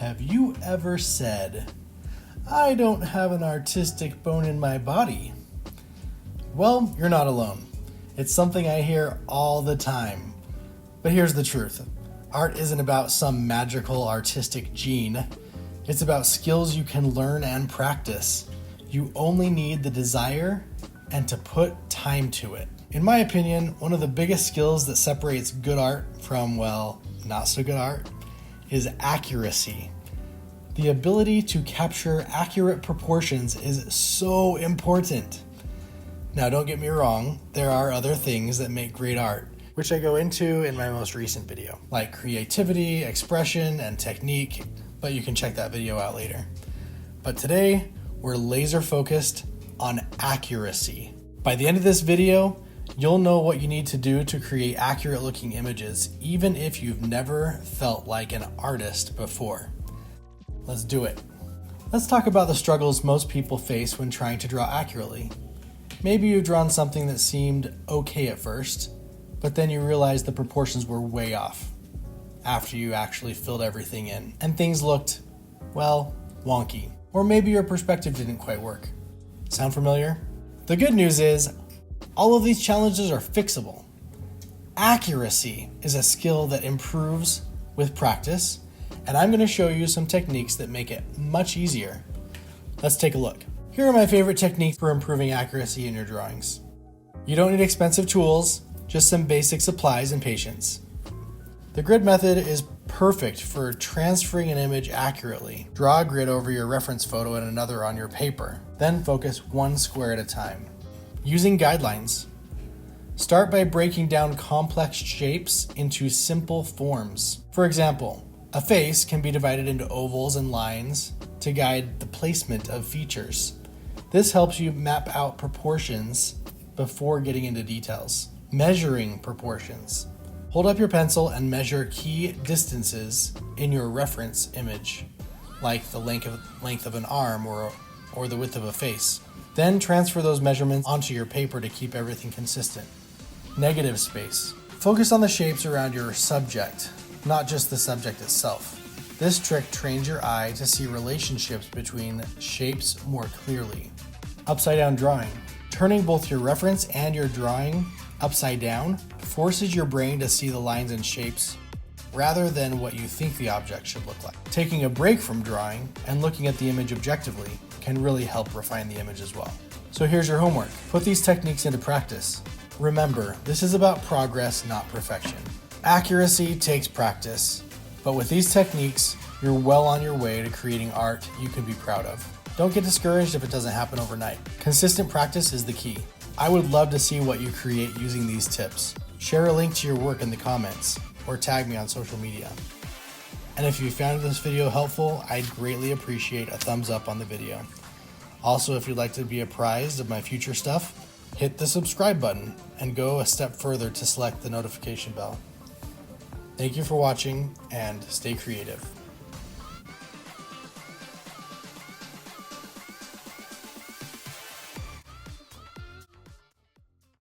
Have you ever said, I don't have an artistic bone in my body? Well, you're not alone. It's something I hear all the time. But here's the truth. Art isn't about some magical artistic gene. It's about skills you can learn and practice. You only need the desire and to put time to it. In my opinion, one of the biggest skills that separates good art from, well, not so good art is accuracy. The ability to capture accurate proportions is so important. Now, don't get me wrong, there are other things that make great art, which I go into in my most recent video, like creativity, expression, and technique, but you can check that video out later. But today, we're laser focused on accuracy. By the end of this video, you'll know what you need to do to create accurate looking images, even if you've never felt like an artist before. Let's do it. Let's talk about the struggles most people face when trying to draw accurately. Maybe you've drawn something that seemed okay at first, but then you realized the proportions were way off after you actually filled everything in, and things looked, well, wonky. Or maybe your perspective didn't quite work. Sound familiar? The good news is, all of these challenges are fixable. Accuracy is a skill that improves with practice, and I'm going to show you some techniques that make it much easier. Let's take a look. Here are my favorite techniques for improving accuracy in your drawings. You don't need expensive tools, just some basic supplies and patience. The grid method is perfect for transferring an image accurately. Draw a grid over your reference photo and another on your paper. Then focus one square at a time. Using guidelines. Start by breaking down complex shapes into simple forms. For example, a face can be divided into ovals and lines to guide the placement of features. This helps you map out proportions before getting into details. Measuring proportions. Hold up your pencil and measure key distances in your reference image, like the length of an arm or the width of a face. Then transfer those measurements onto your paper to keep everything consistent. Negative space. Focus on the shapes around your subject, not just the subject itself. This trick trains your eye to see relationships between shapes more clearly. Upside down drawing. Turning both your reference and your drawing upside down forces your brain to see the lines and shapes rather than what you think the object should look like. Taking a break from drawing and looking at the image objectively can really help refine the image as well. So here's your homework. Put these techniques into practice. Remember, this is about progress, not perfection. Accuracy takes practice, but with these techniques, you're well on your way to creating art you can be proud of. Don't get discouraged if it doesn't happen overnight. Consistent practice is the key. I would love to see what you create using these tips. Share a link to your work in the comments or tag me on social media. And if you found this video helpful, I'd greatly appreciate a thumbs up on the video. Also, if you'd like to be apprised of my future stuff, hit the subscribe button and go a step further to select the notification bell. Thank you for watching and stay creative.